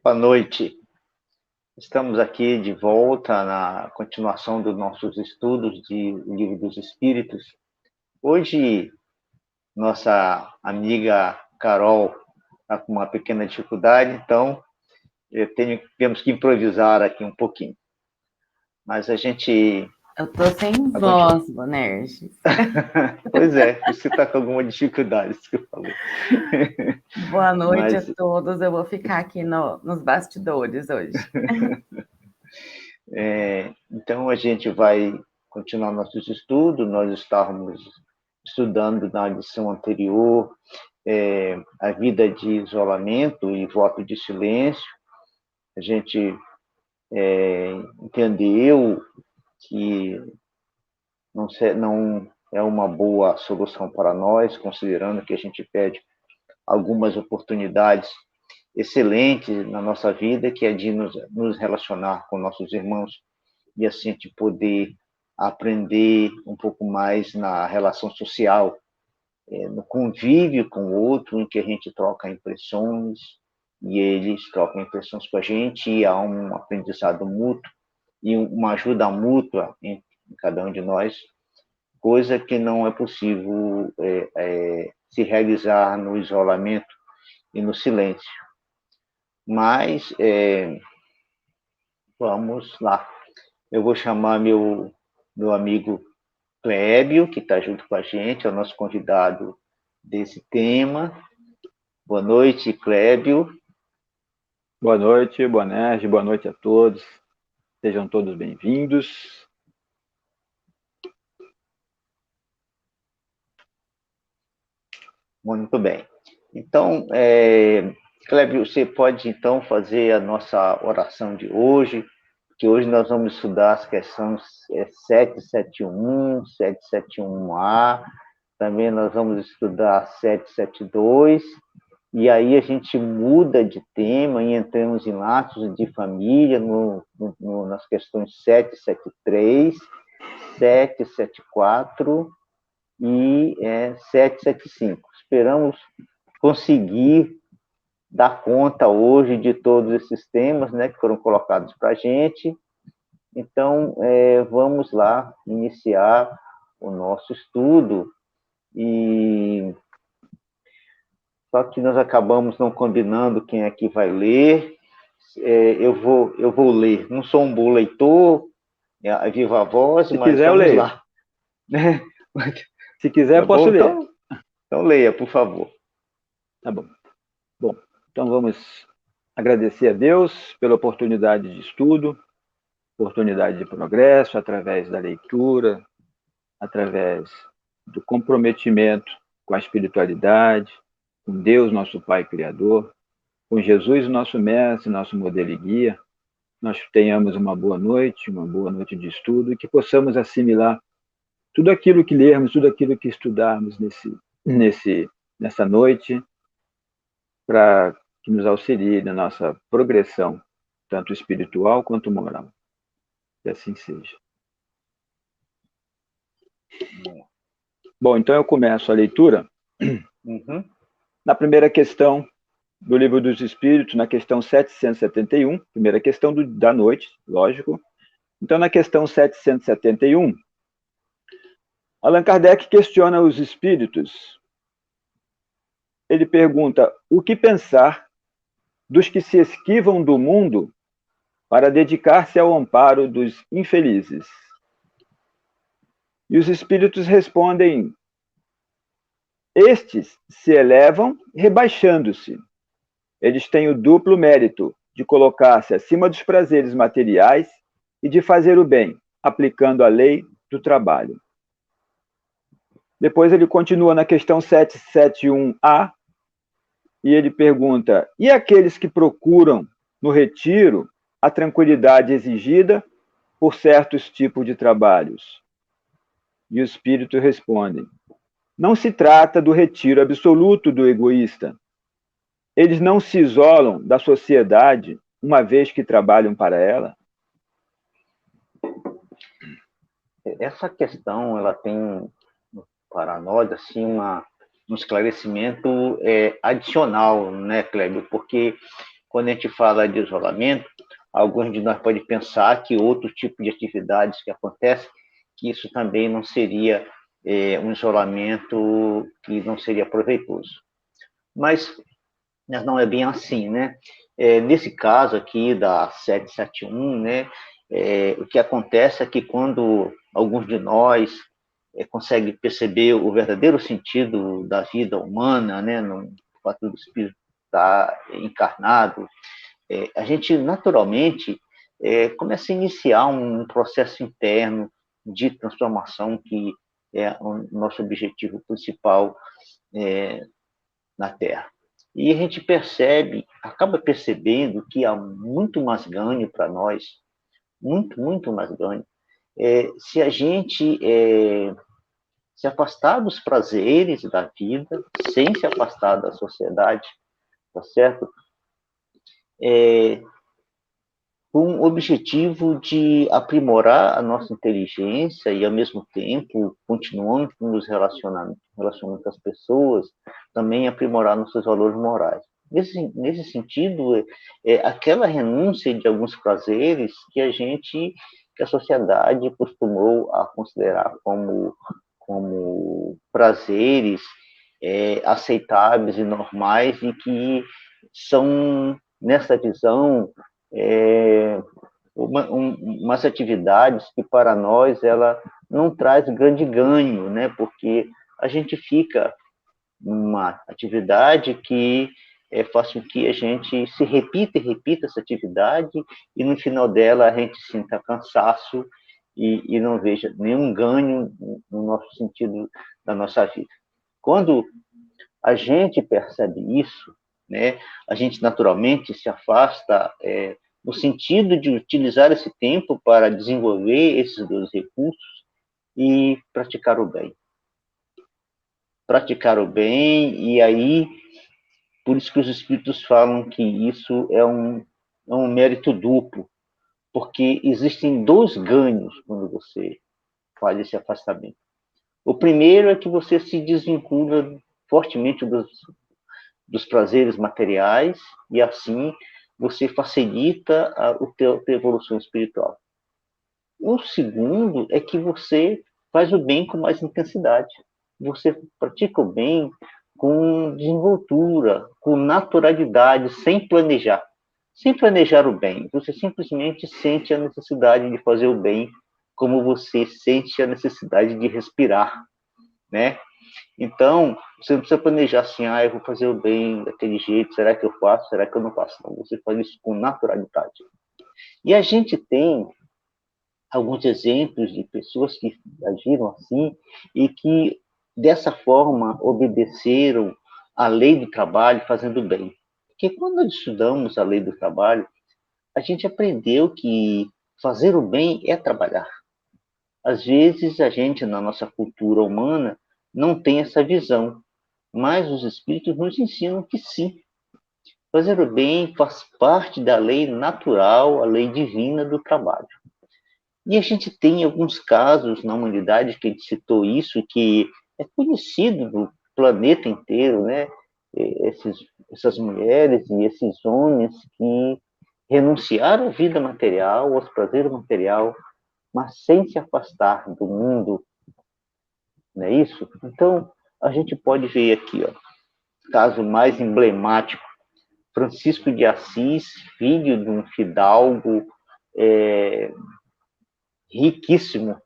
Boa noite. Estamos aqui de volta na continuação dos nossos estudos de O Livro dos Espíritos. Hoje, nossa amiga Carol está com uma pequena dificuldade, então temos que improvisar aqui um pouquinho. Mas a gente... Eu tô sem voz, Bonerges. Pois é, você está com alguma dificuldade, isso que eu falei. Boa noite a todos, eu vou ficar aqui nos bastidores hoje. Então, a gente vai continuar nossos estudos. Nós estávamos estudando na lição anterior a vida de isolamento e voto de silêncio. A gente entendeu que não é uma boa solução para nós, considerando que a gente perde algumas oportunidades excelentes na nossa vida, que é de nos relacionar com nossos irmãos e assim a gente poder aprender um pouco mais na relação social, no convívio com o outro, em que a gente troca impressões e eles trocam impressões com a gente, e há um aprendizado mútuo e uma ajuda mútua em cada um de nós, coisa que não é possível se realizar no isolamento e no silêncio. Mas vamos lá. Eu vou chamar meu amigo Clébio, que está junto com a gente, é o nosso convidado desse tema. Boa noite, Clébio. Boa noite, Bonerges, boa noite a todos. Sejam todos bem-vindos. Muito bem. Então, Clébio, você pode então fazer a nossa oração de hoje, que hoje nós vamos estudar as questões 771, 771A, também nós vamos estudar 772, e aí a gente muda de tema e entramos em laços de família nas questões 773, 774 e 775. Esperamos conseguir dar conta hoje de todos esses temas, né, que foram colocados para a gente. Então, vamos lá iniciar o nosso estudo. E só que nós acabamos não combinando quem é que vai ler. Eu vou ler. Não sou um bom leitor, viva a voz, se mas quiser, vamos eu leio. lá. Se quiser, tá posso bom? ler. Então leia, por favor. Tá bom. Bom, então vamos agradecer a Deus pela oportunidade de estudo, oportunidade de progresso através da leitura, através do comprometimento com a espiritualidade, com Deus, nosso Pai Criador, com Jesus, nosso Mestre, nosso modelo e guia. Nós tenhamos uma boa noite de estudo, e que possamos assimilar tudo aquilo que lermos, tudo aquilo que estudarmos nessa noite, para que nos auxilie na nossa progressão, tanto espiritual quanto moral. Que assim seja. Bom, então eu começo a leitura na primeira questão do Livro dos Espíritos, na questão 771, primeira questão da noite, lógico. Então, na questão 771, Allan Kardec questiona os espíritos. Ele pergunta: o que pensar dos que se esquivam do mundo para dedicar-se ao amparo dos infelizes? E os espíritos respondem: estes se elevam rebaixando-se. Eles têm o duplo mérito de colocar-se acima dos prazeres materiais e de fazer o bem, aplicando a lei do trabalho. Depois ele continua na questão 771A, e ele pergunta: e aqueles que procuram no retiro a tranquilidade exigida por certos tipos de trabalhos? E o espírito responde: não se trata do retiro absoluto do egoísta. Eles não se isolam da sociedade uma vez que trabalham para ela? Essa questão, ela tem para nós assim um esclarecimento adicional, né, Clébio? Porque quando a gente fala de isolamento, alguns de nós podem pensar que outro tipo de atividades que acontece, que isso também não seria um isolamento que não seria proveitoso. Mas não é bem assim, né? Nesse caso aqui da 771, né, o que acontece é que quando alguns de nós conseguem perceber o verdadeiro sentido da vida humana, né, no fato do espírito estar encarnado, a gente naturalmente começa a iniciar um processo interno de transformação que é o nosso objetivo principal na Terra. E a gente acaba percebendo que há muito mais ganho para nós, muito mais ganho, se a gente se afastar dos prazeres da vida, sem se afastar da sociedade, tá certo? Com o objetivo de aprimorar a nossa inteligência e, ao mesmo tempo, continuando nos relacionando com as pessoas, também aprimorar nossos valores morais. Nesse sentido, aquela renúncia de alguns prazeres que a sociedade costumou a considerar como prazeres aceitáveis e normais e que são, nessa visão, umas atividades que para nós ela não traz grande ganho, né? Porque a gente fica numa atividade que faz com que a gente se repita e repita essa atividade e no final dela a gente sinta cansaço e não veja nenhum ganho no nosso sentido da nossa vida. Quando a gente percebe isso, né, a gente naturalmente se afasta no sentido de utilizar esse tempo para desenvolver esses dois recursos e praticar o bem. Praticar o bem, e aí, por isso que os espíritos falam que isso é um mérito duplo, porque existem dois ganhos quando você faz esse afastamento. O primeiro é que você se desvincula fortemente dos prazeres materiais e assim você facilita a tua evolução espiritual. O segundo é que você faz o bem com mais intensidade. Você pratica o bem com desenvoltura, com naturalidade, sem planejar. Sem planejar o bem. Você simplesmente sente a necessidade de fazer o bem, como você sente a necessidade de respirar, né? Então, você não precisa planejar assim, eu vou fazer o bem daquele jeito, será que eu faço, será que eu não faço? Não, você faz isso com naturalidade. E a gente tem alguns exemplos de pessoas que agiram assim e que, dessa forma, obedeceram à lei do trabalho fazendo bem. Porque quando nós estudamos a lei do trabalho, a gente aprendeu que fazer o bem é trabalhar. Às vezes, a gente, na nossa cultura humana, não tem essa visão, mas os espíritos nos ensinam que sim. Fazer o bem faz parte da lei natural, a lei divina do trabalho. E a gente tem alguns casos na humanidade que a gente citou isso, que é conhecido no planeta inteiro, né? Essas mulheres e esses homens que renunciaram à vida material, aos prazeres material, mas sem se afastar do mundo, não é isso? Então, a gente pode ver aqui, caso mais emblemático, Francisco de Assis, filho de um fidalgo riquíssimo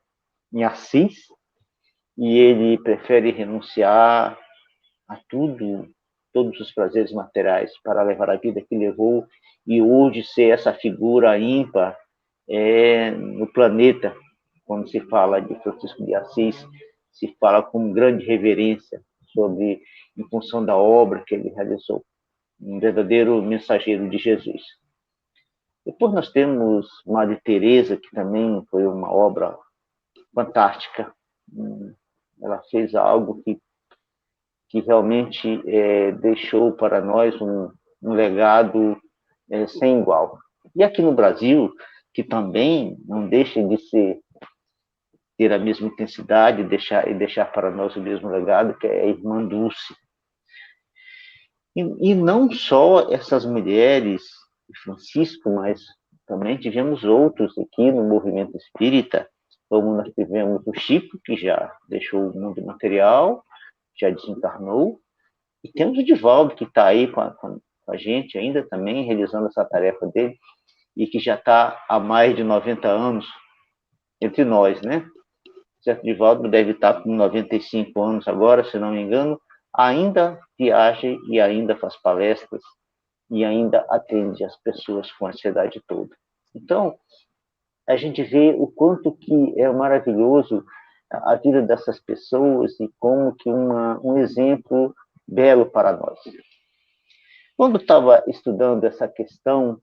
em Assis, e ele prefere renunciar a tudo, todos os prazeres materiais para levar a vida que levou, e hoje ser essa figura ímpar no planeta. Quando se fala de Francisco de Assis, se fala com grande reverência em função da obra que ele realizou, um verdadeiro mensageiro de Jesus. Depois nós temos Madre Teresa, que também foi uma obra fantástica. Ela fez algo que realmente deixou para nós um legado sem igual. E aqui no Brasil, que também não deixa de ter a mesma intensidade e deixar para nós o mesmo legado, que é a Irmã Dulce. E não só essas mulheres Francisco, mas também tivemos outros aqui no movimento espírita, como nós tivemos o Chico, que já deixou o mundo material, já desencarnou, e temos o Divaldo, que está aí com a gente ainda também, realizando essa tarefa dele, e que já está há mais de 90 anos entre nós, né? O certo Divaldo deve estar com 95 anos agora, se não me engano, ainda viaja e ainda faz palestras e ainda atende as pessoas com a ansiedade toda. Então, a gente vê o quanto que é maravilhoso a vida dessas pessoas e como que um exemplo belo para nós. Quando estava estudando essa questão,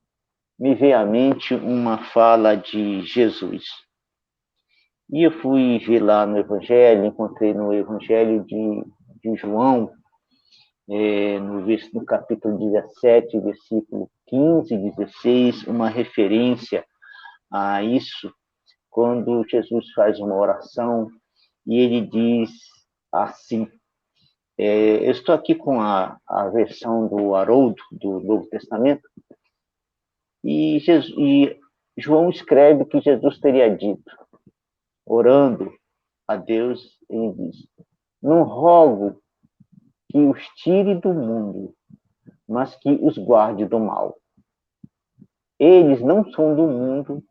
me veio à mente uma fala de Jesus. E eu fui ver lá no Evangelho, encontrei no Evangelho de João, no capítulo 17, versículo 15 e 16, uma referência a isso, quando Jesus faz uma oração e ele diz assim, eu estou aqui com a versão do Haroldo, do Novo Testamento, e João escreve que Jesus teria dito, orando a Deus, ele diz, não rogo que os tire do mundo, mas que os guarde do mal. Eles não são do mundo,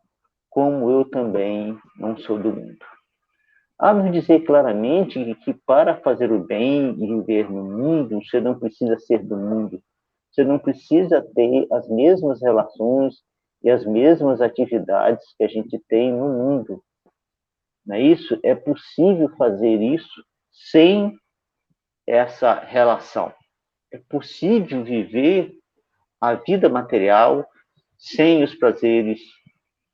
como eu também não sou do mundo. A nos dizer claramente que para fazer o bem e viver no mundo, você não precisa ser do mundo. Você não precisa ter as mesmas relações e as mesmas atividades que a gente tem no mundo. Não é isso? É possível fazer isso sem essa relação. É possível viver a vida material sem os prazeres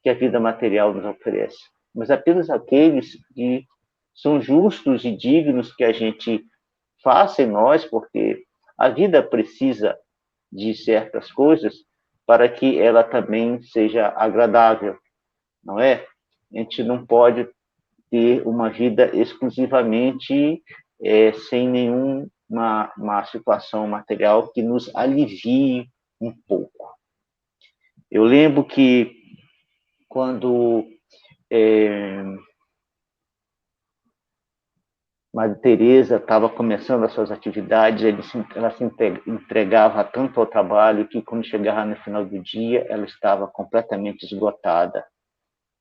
que a vida material nos oferece. Mas apenas aqueles que são justos e dignos que a gente faça em nós, porque a vida precisa de certas coisas para que ela também seja agradável, não é? A gente não pode ter uma vida exclusivamente sem nenhuma situação material que nos alivie um pouco. Eu lembro que quando Madre Teresa estava começando as suas atividades, ela se entregava tanto ao trabalho que quando chegava no final do dia, ela estava completamente esgotada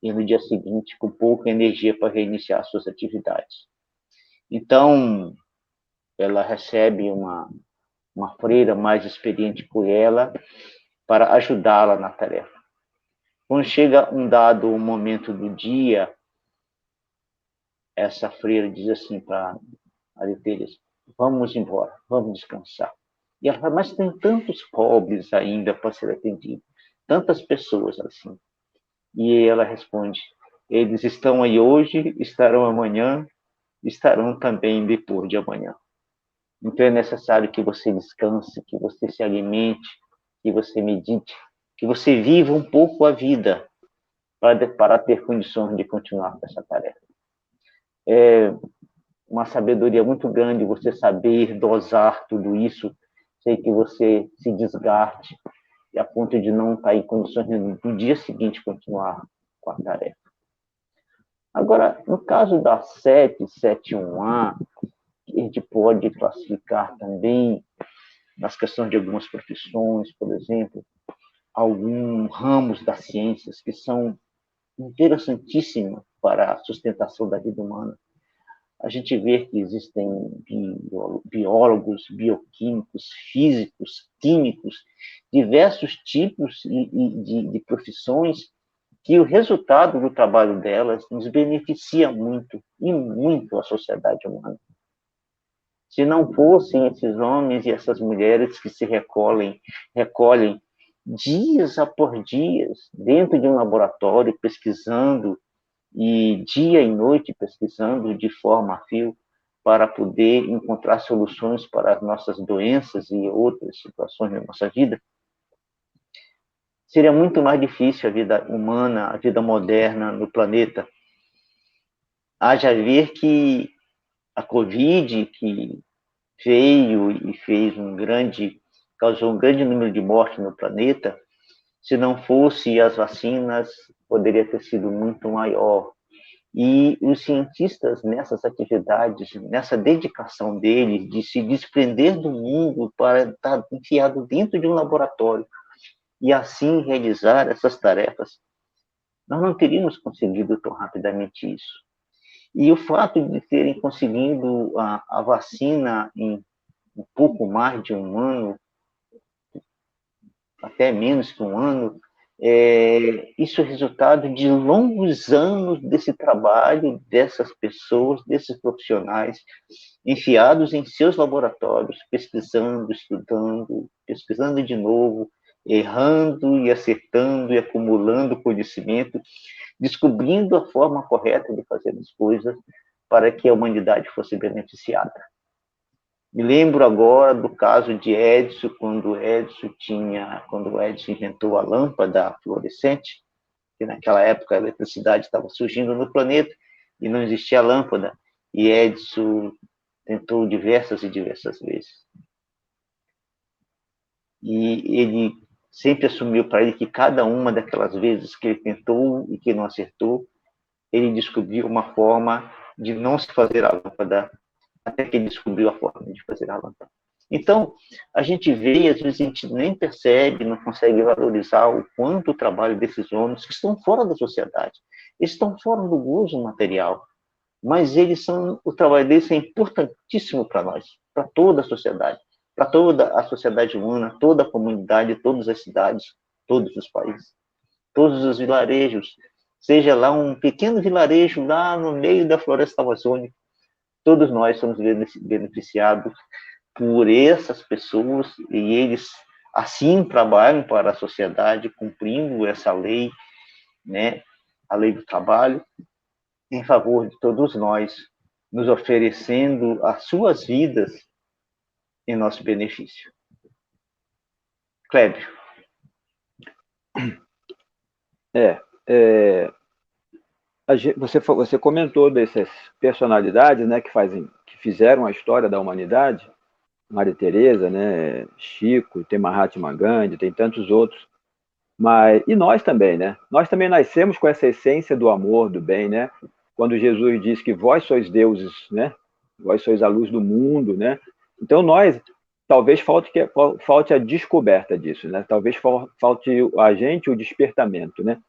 e no dia seguinte com pouca energia para reiniciar as suas atividades. Então, ela recebe uma freira mais experiente que ela para ajudá-la na tarefa. Quando chega um dado momento do dia, essa freira diz assim para Maria Teresa, vamos embora, vamos descansar. E ela fala, mas tem tantos pobres ainda para ser atendido, tantas pessoas assim. E ela responde, eles estão aí hoje, estarão amanhã, estarão também depois de amanhã. Então é necessário que você descanse, que você se alimente, que você medite, que você viva um pouco a vida para ter condições de continuar com essa tarefa. É uma sabedoria muito grande você saber dosar tudo isso, sei que você se desgaste a ponto de não estar em condições de, no dia seguinte, continuar com a tarefa. Agora, no caso da 771A, a gente pode classificar também, nas questões de algumas profissões, por exemplo, alguns ramos das ciências que são interessantíssimos para a sustentação da vida humana. A gente vê que existem biólogos, bioquímicos, físicos, químicos, diversos tipos de profissões que o resultado do trabalho delas nos beneficia muito, e muito a sociedade humana. Se não fossem esses homens e essas mulheres que se recolhem dias após dias dentro de um laboratório pesquisando e dia e noite pesquisando de forma a fio para poder encontrar soluções para as nossas doenças e outras situações da nossa vida, seria muito mais difícil a vida humana, a vida moderna no planeta. Haja ver que a Covid, que veio e causou um grande número de mortes no planeta, Se não fosse as vacinas, poderia ter sido muito maior. E os cientistas, nessas atividades, nessa dedicação deles de se desprender do mundo para estar enfiado dentro de um laboratório e assim realizar essas tarefas, nós não teríamos conseguido tão rapidamente isso. E o fato de terem conseguido a vacina em um pouco mais de um ano, até menos que um ano, isso é resultado de longos anos desse trabalho dessas pessoas, desses profissionais, enfiados em seus laboratórios, pesquisando, estudando, pesquisando de novo, errando e acertando e acumulando conhecimento, descobrindo a forma correta de fazer as coisas para que a humanidade fosse beneficiada. Me lembro agora do caso de Edison, quando o Edison inventou a lâmpada fluorescente, que naquela época a eletricidade estava surgindo no planeta e não existia lâmpada, e Edison tentou diversas e diversas vezes. E ele sempre assumiu para ele que cada uma daquelas vezes que ele tentou e que não acertou, ele descobriu uma forma de não se fazer a lâmpada, até que ele descobriu a forma de fazer a lâmpada. Então, a gente vê e às vezes a gente nem percebe, não consegue valorizar o quanto o trabalho desses homens que estão fora da sociedade, eles estão fora do uso material, mas o trabalho deles é importantíssimo para nós, para toda a sociedade, para toda a sociedade humana, toda a comunidade, todas as cidades, todos os países, todos os vilarejos, seja lá um pequeno vilarejo lá no meio da floresta amazônica, todos nós somos beneficiados por essas pessoas e eles assim trabalham para a sociedade, cumprindo essa lei, né, a lei do trabalho, em favor de todos nós, nos oferecendo as suas vidas em nosso benefício. Clébio. Você comentou dessas personalidades, né, que fizeram a história da humanidade, Maria Teresa, né, Chico, tem Mahatma Gandhi, tem tantos outros, e nós também, né? Nós também nascemos com essa essência do amor, do bem, né? Quando Jesus diz que vós sois deuses, né? Vós sois a luz do mundo, né? Então talvez falte a descoberta disso, né? Talvez falte a gente o despertamento, né?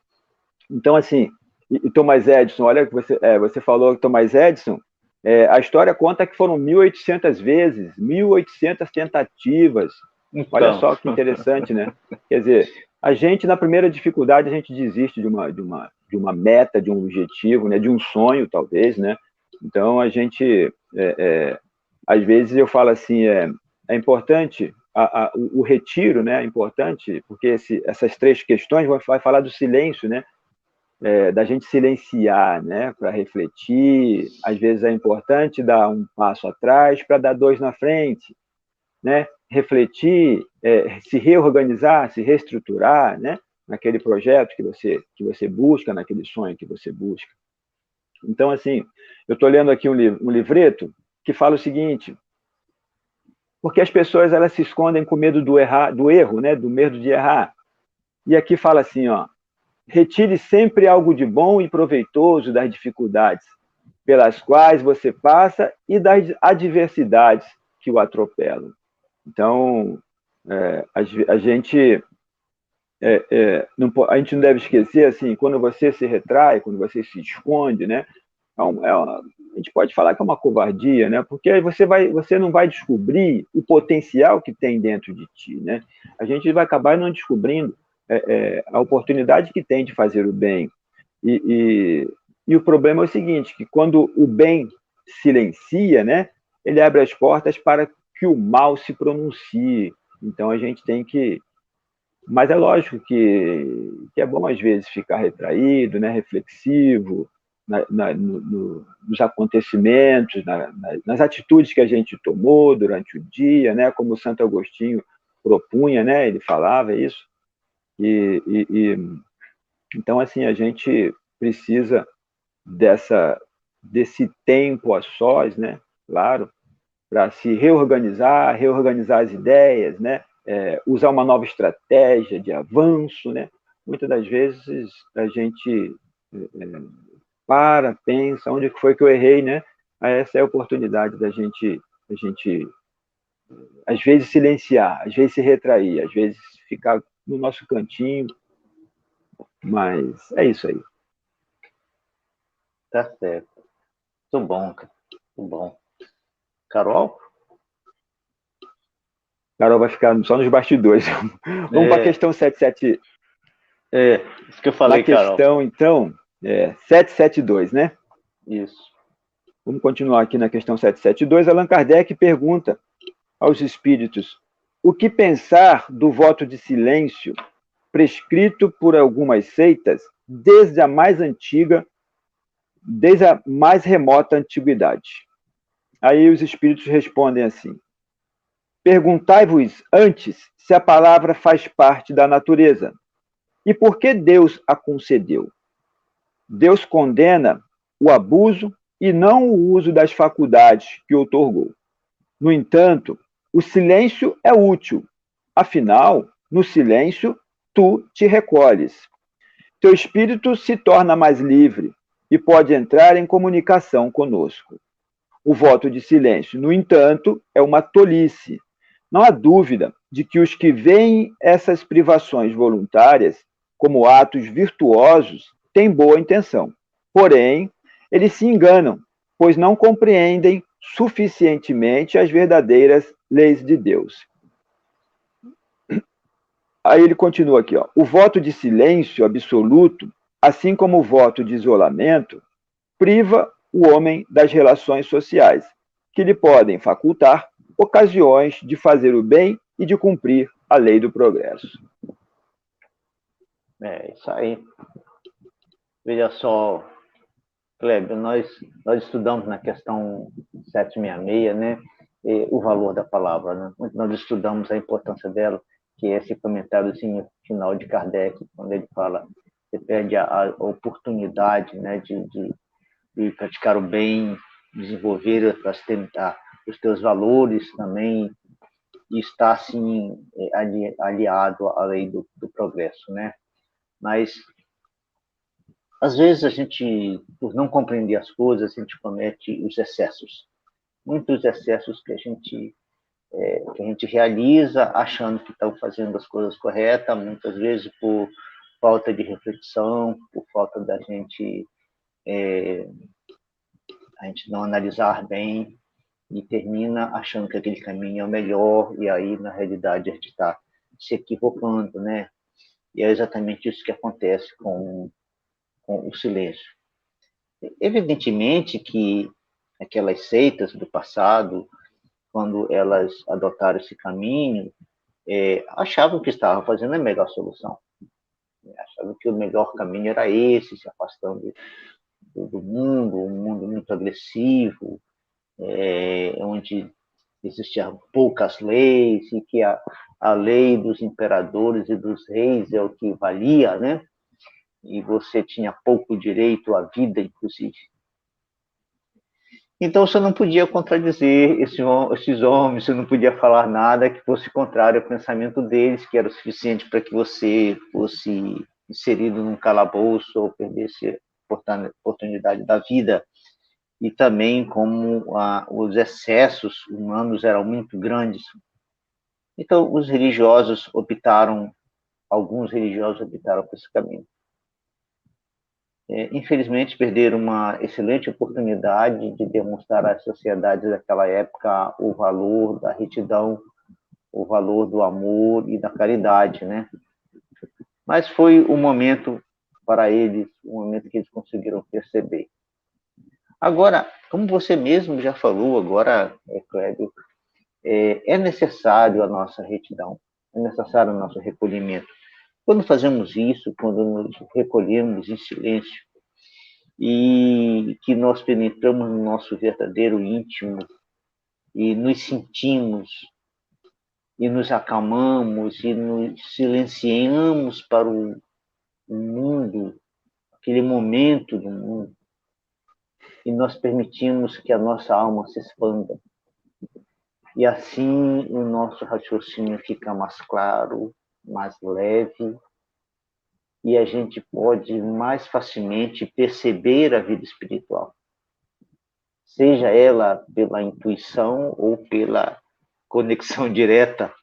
Então, assim, e Thomas Edison, olha que você falou que Thomas Edison, a história conta que foram 1.800 vezes, 1.800 tentativas. Então. Olha só que interessante, né? Quer dizer, a gente, na primeira dificuldade, a gente desiste de uma meta, de um objetivo, né? De um sonho, talvez, né? Então, a gente, às vezes eu falo assim, é importante, o retiro, né? É importante, porque essas três questões vai falar do silêncio, né? Da gente silenciar, né, para refletir. Às vezes é importante dar um passo atrás para dar dois na frente, né? Refletir, se reorganizar, se reestruturar, né, naquele projeto que você busca, naquele sonho que você busca. Então, assim, eu estou lendo aqui um livreto que fala o seguinte: porque as pessoas elas se escondem com medo do erro, né, do medo de errar. E aqui fala assim, ó: retire sempre algo de bom e proveitoso das dificuldades pelas quais você passa e das adversidades que o atropelam. Então, a gente não deve esquecer, assim, quando você se retrai, quando você se esconde, né? A gente pode falar que é uma covardia, né? Porque você não vai descobrir o potencial que tem dentro de ti, né? A gente vai acabar não descobrindo a oportunidade que tem de fazer o bem. E o problema é o seguinte, que quando o bem silencia, né, ele abre as portas para que o mal se pronuncie. Então a gente tem que... Mas é lógico que é bom, às vezes, ficar retraído, né, reflexivo, nos acontecimentos, nas atitudes que a gente tomou durante o dia, né, como Santo Agostinho propunha, né, ele falava isso. Então, assim, a gente precisa desse tempo a sós, né? Claro, para se reorganizar as ideias, né? usar uma nova estratégia de avanço, né? Muitas das vezes a gente pensa, onde foi que eu errei, né? Essa é a oportunidade da gente, às vezes, silenciar, às vezes se retrair, às vezes ficar no nosso cantinho, mas é isso aí. Tá certo. Muito bom, cara. Muito bom. Carol? Carol vai ficar só nos bastidores. Vamos para a questão 77. Isso que eu falei, Carol. Questão, então, 772, né? Isso. Vamos continuar aqui na questão 772. Allan Kardec pergunta aos espíritos: o que pensar do voto de silêncio prescrito por algumas seitas desde a mais remota antiguidade? Aí os espíritos respondem assim: perguntai-vos antes se a palavra faz parte da natureza e por que Deus a concedeu. Deus condena o abuso e não o uso das faculdades que outorgou. No entanto, o silêncio é útil. Afinal, no silêncio, tu te recolhes. Teu espírito se torna mais livre e pode entrar em comunicação conosco. O voto de silêncio, no entanto, é uma tolice. Não há dúvida de que os que veem essas privações voluntárias como atos virtuosos têm boa intenção. Porém, eles se enganam, pois não compreendem suficientemente as verdadeiras leis de Deus. Aí ele continua aqui, ó. O voto de silêncio absoluto, assim como o voto de isolamento, priva o homem das relações sociais, que lhe podem facultar ocasiões de fazer o bem e de cumprir a lei do progresso. Isso aí. Veja só, Kleber, nós estudamos na questão 766, né, o valor da palavra, né? Nós estudamos a importância dela, que é esse comentáriozinho final de Kardec, quando ele fala, você perde a oportunidade, né, de praticar o bem, desenvolver os teus valores também, e estar, assim, aliado à lei do progresso, né? Mas às vezes a gente, por não compreender as coisas, a gente comete os excessos. Muitos excessos que a gente realiza achando que estão fazendo as coisas corretas, muitas vezes por falta de reflexão, por falta da gente, a gente não analisar bem e termina achando que aquele caminho é o melhor, e aí, na realidade, a gente está se equivocando, né? E é exatamente isso que acontece com o silêncio. Evidentemente que aquelas seitas do passado, quando elas adotaram esse caminho, achavam que estavam fazendo a melhor solução. Achavam que o melhor caminho era esse, se afastando do mundo, um mundo muito agressivo, onde existiam poucas leis e que a lei dos imperadores e dos reis é o que valia, né? E você tinha pouco direito à vida, inclusive. Então você não podia contradizer esses homens, você não podia falar nada que fosse contrário ao pensamento deles, que era o suficiente para que você fosse inserido num calabouço ou perdesse a oportunidade da vida. E também como os excessos humanos eram muito grandes. Então alguns religiosos optaram por esse caminho. Infelizmente, perderam uma excelente oportunidade de demonstrar às sociedades daquela época o valor da retidão, o valor do amor e da caridade, né? Mas foi um momento para eles, um momento que eles conseguiram perceber. Agora, como você mesmo já falou agora, Clébio, é necessário a nossa retidão, é necessário o nosso recolhimento. Quando fazemos isso, quando nos recolhemos em silêncio, e que nós penetramos no nosso verdadeiro íntimo e nos sentimos e nos acalmamos e nos silenciamos para o mundo, aquele momento do mundo, e nós permitimos que a nossa alma se expanda. E assim o nosso raciocínio fica mais claro, mais leve, e a gente pode mais facilmente perceber a vida espiritual, seja ela pela intuição ou pela conexão direta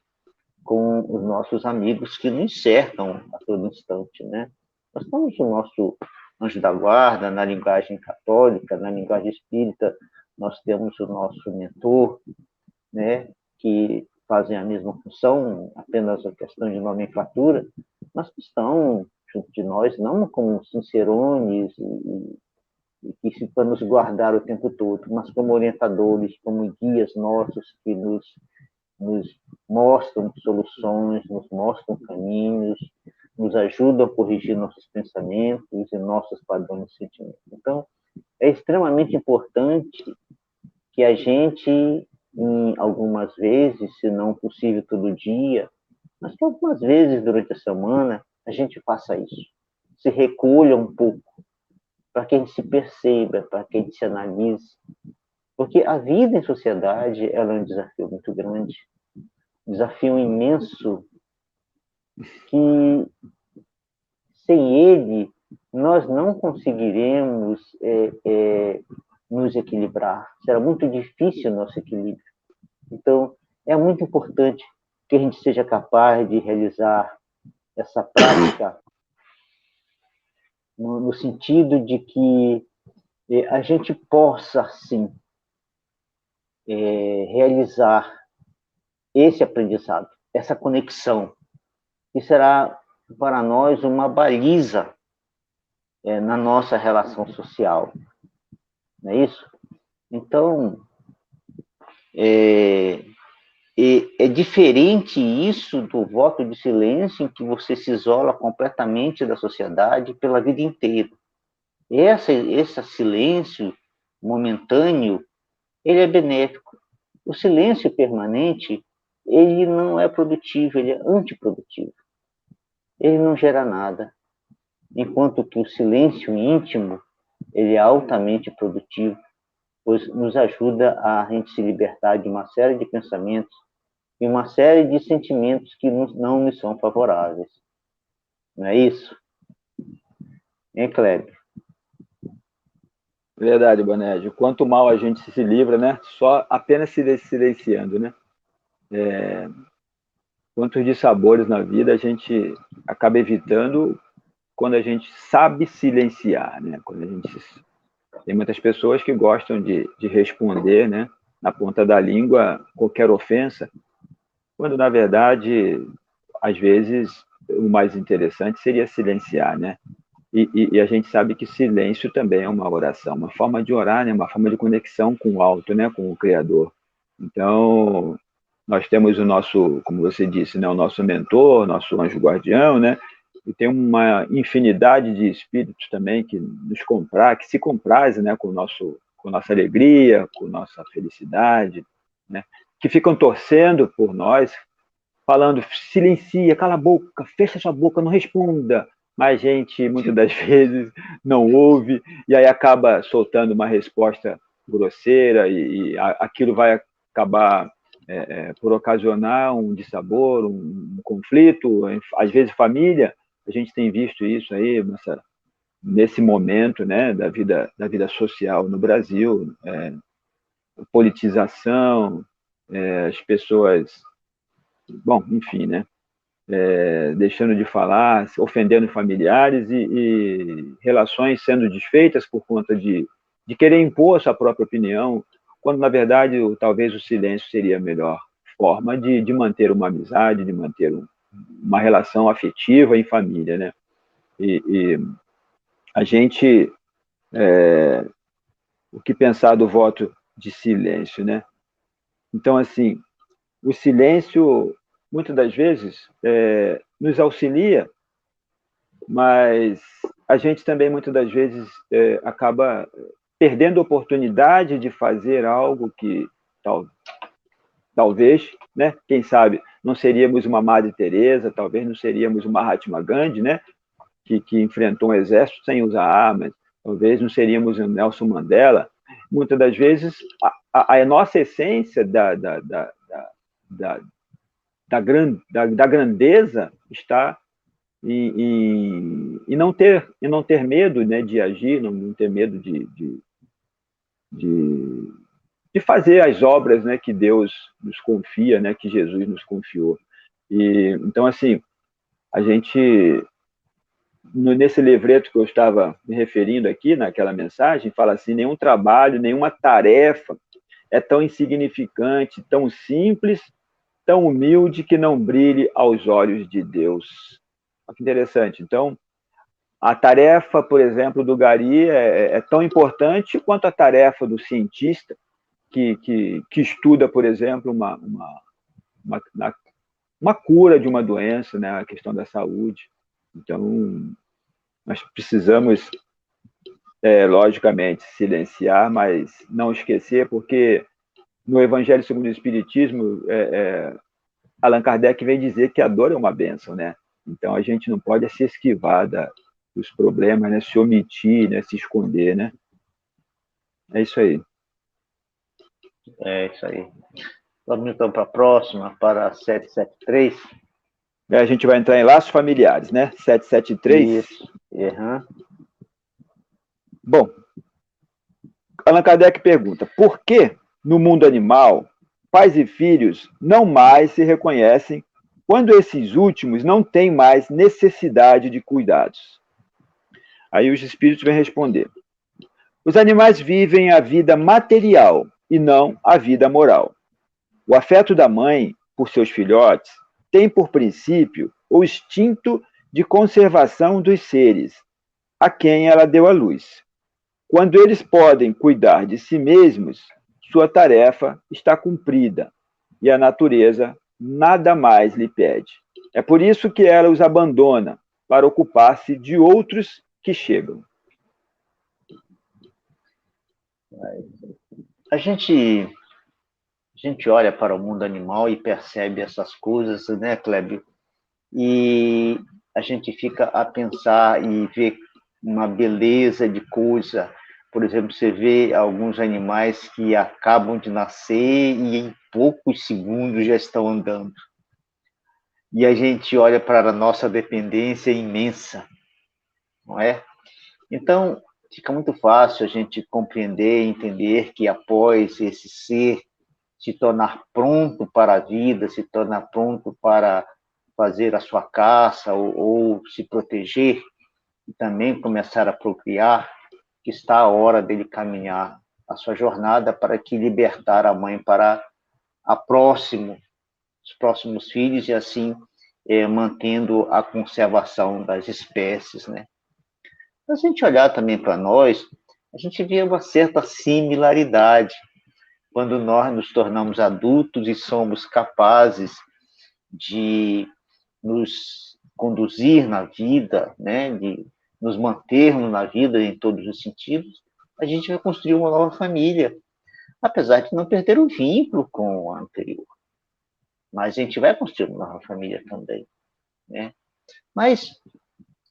com os nossos amigos que nos cercam a todo instante, né? Nós temos o nosso anjo da guarda, na linguagem católica, na linguagem espírita, nós temos o nosso mentor, né? Que fazem a mesma função, apenas a questão de nomenclatura, mas que estão junto de nós, não como cicerones e que para nos guardar o tempo todo, mas como orientadores, como guias nossos que nos mostram soluções, nos mostram caminhos, nos ajudam a corrigir nossos pensamentos e nossos padrões de sentimento. Então, é extremamente importante que a gente, em algumas vezes, se não possível todo dia, mas que algumas vezes durante a semana, a gente faça isso. Se recolha um pouco, para que a gente se perceba, para que a gente se analise. Porque a vida em sociedade ela é um desafio muito grande, um desafio imenso, que sem ele nós não conseguiremos nos equilibrar. Será muito difícil o nosso equilíbrio. Então, é muito importante que a gente seja capaz de realizar essa prática no sentido de que a gente possa, sim, realizar esse aprendizado, essa conexão, que será para nós uma baliza na nossa relação social. Não é isso? Então, é diferente isso do voto de silêncio, em que você se isola completamente da sociedade pela vida inteira. Esse silêncio momentâneo, ele é benéfico. O silêncio permanente, ele não é produtivo, ele é antiprodutivo. Ele não gera nada. Enquanto que o silêncio íntimo, ele é altamente produtivo, pois nos ajuda a gente se libertar de uma série de pensamentos e uma série de sentimentos que não nos são favoráveis. Não é isso? Hein, Kleber? Verdade, Bonédio. Quanto mal a gente se livra, né? Só apenas se silenciando, né? Quantos dissabores na vida a gente acaba evitando quando a gente sabe silenciar, né? Quando a gente... Tem muitas pessoas que gostam de responder, né? Na ponta da língua, qualquer ofensa, quando, na verdade, às vezes, o mais interessante seria silenciar, né? E a gente sabe que silêncio também é uma oração, uma forma de orar, né? Uma forma de conexão com o alto, né? Com o Criador. Então, nós temos o nosso, como você disse, né? O nosso mentor, nosso anjo guardião, né? E tem uma infinidade de espíritos também que que se comprazem, né? Com nossa alegria, com nossa felicidade, né? Que ficam torcendo por nós, falando, silencia, cala a boca, fecha sua boca, não responda. Mas a gente, muitas das vezes, não ouve, e aí acaba soltando uma resposta grosseira, e aquilo vai acabar por ocasionar um dissabor, um conflito, às vezes família. A gente tem visto isso aí nesse momento, né, da vida social no Brasil, politização, as pessoas, bom, enfim, né, deixando de falar, ofendendo familiares e relações sendo desfeitas por conta de querer impor a sua própria opinião, quando, na verdade, talvez o silêncio seria a melhor forma de manter uma amizade, de manter uma relação afetiva em família, né? E a gente, o que pensar do voto de silêncio, né? Então, assim, o silêncio, muitas das vezes, nos auxilia, mas a gente também, muitas das vezes, acaba perdendo a oportunidade de fazer algo que talvez, né, quem sabe, não seríamos uma Madre Teresa, talvez não seríamos uma Mahatma Gandhi, né, que enfrentou um exército sem usar armas, talvez não seríamos um Nelson Mandela. Muitas das vezes, a nossa essência da da grandeza está em não ter medo, né, de agir, não ter medo de fazer as obras, né, que Deus nos confia, né, que Jesus nos confiou. Então, assim, a gente, nesse livreto que eu estava me referindo aqui, naquela mensagem, fala assim: nenhum trabalho, nenhuma tarefa é tão insignificante, tão simples, tão humilde que não brilhe aos olhos de Deus. Olha que interessante. Então, a tarefa, por exemplo, do Gari é tão importante quanto a tarefa do cientista que estuda, por exemplo, uma cura de uma doença, né, a questão da saúde. Então, nós precisamos, logicamente, silenciar, mas não esquecer, porque no Evangelho segundo o Espiritismo, Allan Kardec vem dizer que a dor é uma bênção, né? Então, a gente não pode se esquivar dos problemas, né? Se omitir, né? Se esconder, né? É isso aí. É isso aí. Vamos então para a próxima, para a 773. A gente vai entrar em laços familiares, né? 773. Isso. Uhum. Bom, Allan Kardec pergunta: por que no mundo animal pais e filhos não mais se reconhecem quando esses últimos não têm mais necessidade de cuidados? Aí os espíritos vêm responder: os animais vivem a vida material e não a vida moral. O afeto da mãe por seus filhotes tem por princípio o instinto de conservação dos seres a quem ela deu à luz. Quando eles podem cuidar de si mesmos, sua tarefa está cumprida e a natureza nada mais lhe pede. É por isso que ela os abandona para ocupar-se de outros que chegam. A gente olha para o mundo animal e percebe essas coisas, né, Clébio? E a gente fica a pensar e ver uma beleza de coisa. Por exemplo, você vê alguns animais que acabam de nascer e em poucos segundos já estão andando. E a gente olha para a nossa dependência imensa, não é? Então, fica muito fácil a gente compreender, entender que após esse ser se tornar pronto para a vida, se tornar pronto para fazer a sua caça ou se proteger e também começar a procriar, que está a hora dele caminhar a sua jornada para que libertar a mãe para os próximos filhos e assim mantendo a conservação das espécies, né? Se a gente olhar também para nós, a gente vê uma certa similaridade quando nós nos tornamos adultos e somos capazes de nos conduzir na vida, né, de nos mantermos na vida em todos os sentidos, a gente vai construir uma nova família, apesar de não perder o vínculo com a anterior. Mas a gente vai construir uma nova família também, né? Mas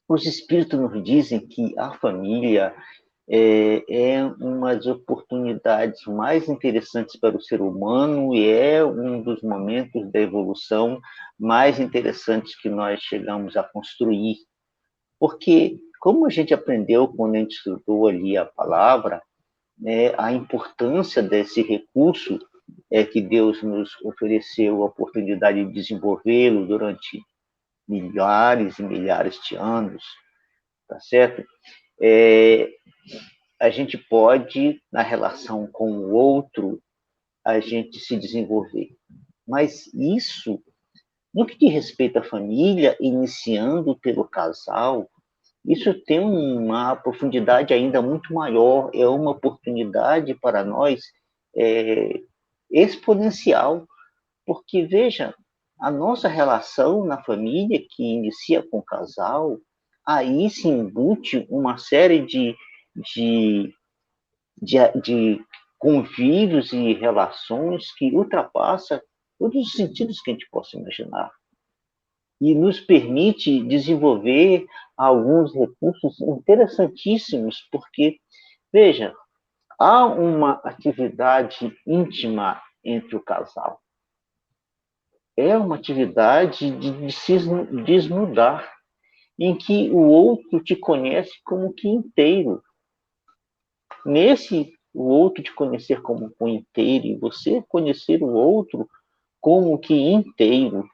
os espíritos nos dizem que a família é uma das oportunidades mais interessantes para o ser humano e é um dos momentos da evolução mais interessantes que nós chegamos a construir. Porque, como a gente aprendeu quando a gente estudou ali a palavra, né, a importância desse recurso que Deus nos ofereceu a oportunidade de desenvolvê-lo durante milhares e milhares de anos, tá certo? A gente pode, na relação com o outro, a gente se desenvolver. Mas isso, no que diz respeito à família, iniciando pelo casal, isso tem uma profundidade ainda muito maior, é uma oportunidade para nós exponencial, porque, veja, a nossa relação na família, que inicia com o casal, aí se embute uma série de convívios e relações que ultrapassa todos os sentidos que a gente possa imaginar e nos permite desenvolver alguns recursos interessantíssimos, porque, veja, há uma atividade íntima entre o casal. é uma atividade de se desnudar, em que o outro te conhece como que inteiro. Nesse, o outro te conhecer como um inteiro e você conhecer o outro como que inteiro,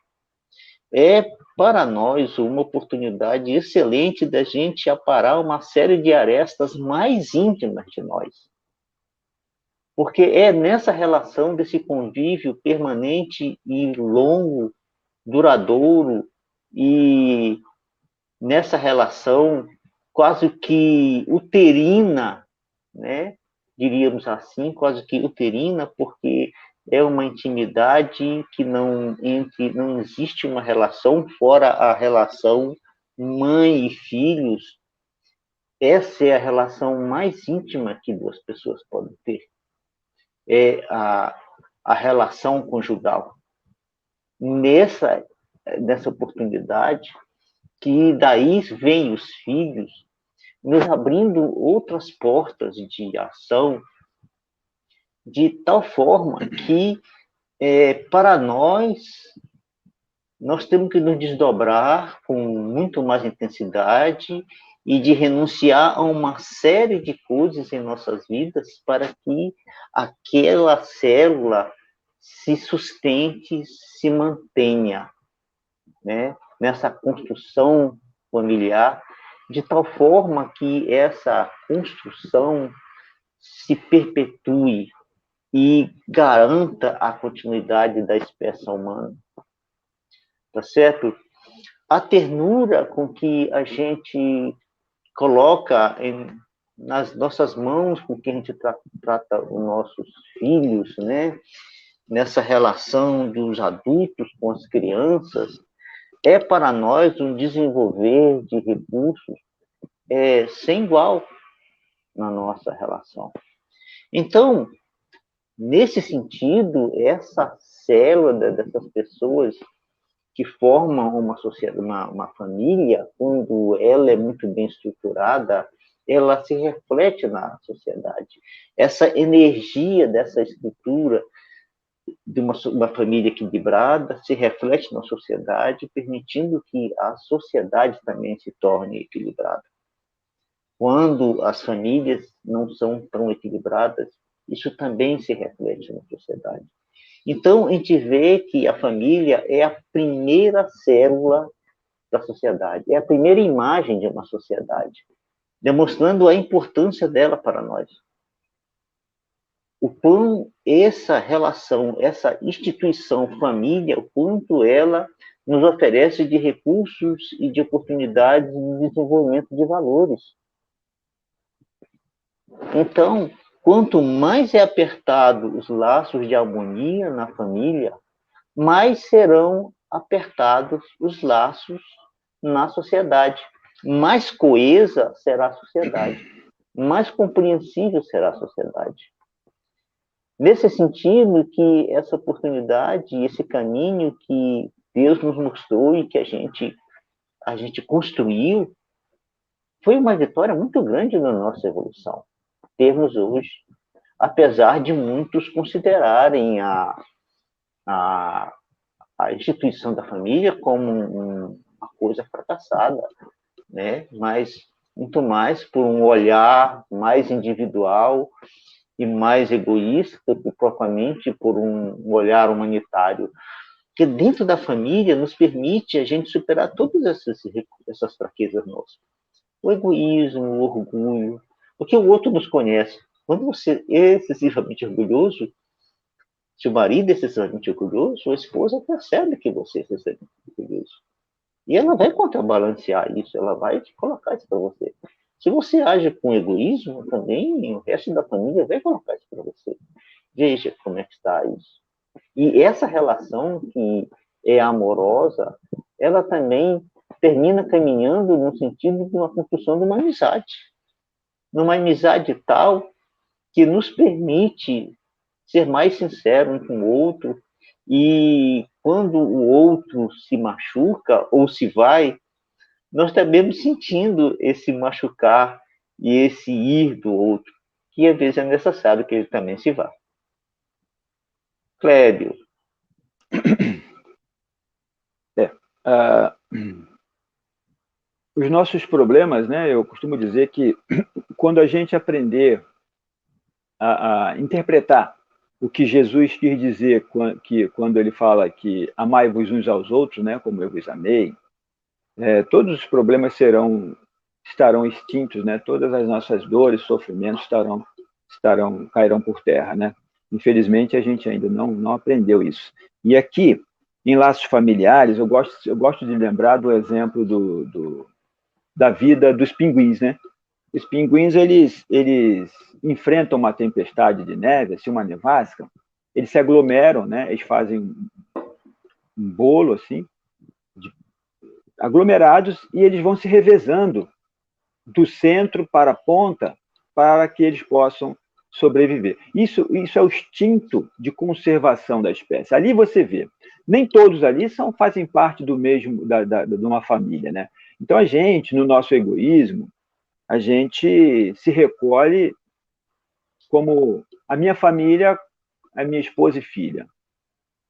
é para nós uma oportunidade excelente da gente aparar uma série de arestas mais íntimas de nós. Porque é nessa relação desse convívio permanente e longo, duradouro, e nessa relação quase que uterina, né? Diríamos assim, quase que uterina, porque é uma intimidade que não existe uma relação fora a relação mãe e filhos. Essa é a relação mais íntima que duas pessoas podem ter. É a relação conjugal. Nessa oportunidade, que daí vêm os filhos, nos abrindo outras portas de ação, de tal forma que, para nós temos que nos desdobrar com muito mais intensidade e de renunciar a uma série de coisas em nossas vidas para que aquela célula se sustente, se mantenha, né? Nessa construção familiar, de tal forma que essa construção se perpetue e garanta a continuidade da espécie humana. Tá certo? A ternura com que a gente coloca nas nossas mãos, com que a gente trata os nossos filhos, né? Nessa relação dos adultos com as crianças, é para nós um desenvolver de recursos sem igual na nossa relação. Então, nesse sentido, essa célula dessas pessoas que formam uma sociedade, uma família, quando ela é muito bem estruturada, ela se reflete na sociedade. Essa energia dessa estrutura de uma família equilibrada se reflete na sociedade, permitindo que a sociedade também se torne equilibrada. Quando as famílias não são tão equilibradas, isso também se reflete na sociedade. Então, a gente vê que a família é a primeira célula da sociedade, é a primeira imagem de uma sociedade, demonstrando a importância dela para nós. O quão essa relação, essa instituição família, o quanto ela nos oferece de recursos e de oportunidades de desenvolvimento de valores. Então, quanto mais é apertado os laços de harmonia na família, mais serão apertados os laços na sociedade. Mais coesa será a sociedade. Mais compreensível será a sociedade. Nesse sentido, que essa oportunidade, esse caminho que Deus nos mostrou e que a gente construiu, foi uma vitória muito grande na nossa evolução. Termos hoje, apesar de muitos considerarem a instituição da família como uma coisa fracassada, né? Mas muito mais por um olhar mais individual e mais egoísta que propriamente por um olhar humanitário, que dentro da família nos permite a gente superar todas essas fraquezas nossas. O egoísmo, o orgulho, porque o outro nos conhece. Quando você é excessivamente orgulhoso, se o marido é excessivamente orgulhoso, a esposa percebe que você é excessivamente orgulhoso. E ela vai contrabalancear isso, ela vai te colocar isso para você. Se você age com egoísmo, também o resto da família vai colocar isso para você. Veja como é que está isso. E essa relação que é amorosa, ela também termina caminhando no sentido de uma construção de uma amizade. Numa amizade tal que nos permite ser mais sincero um com o outro, e quando o outro se machuca ou se vai, nós também sentindo esse machucar e esse ir do outro, que às vezes é necessário que ele também se vá. Clébio. os nossos problemas, né? Eu costumo dizer que quando a gente aprender a interpretar o que Jesus quis dizer quando ele fala que amai-vos uns aos outros, né? Como eu vos amei, todos os problemas estarão extintos, né? Todas as nossas dores, sofrimentos cairão por terra, né? Infelizmente a gente ainda não aprendeu isso. E aqui em laços familiares eu gosto de lembrar do exemplo da vida dos pinguins, né? Os pinguins eles enfrentam uma tempestade de neve, assim, uma nevasca, eles se aglomeram, né? Eles fazem um bolo assim, aglomerados, e eles vão se revezando do centro para a ponta para que eles possam sobreviver. Isso é o instinto de conservação da espécie. Ali você vê, nem todos ali fazem parte do mesmo de uma família, né? Então a gente, no nosso egoísmo, a gente se recolhe como a minha família, a minha esposa e filha.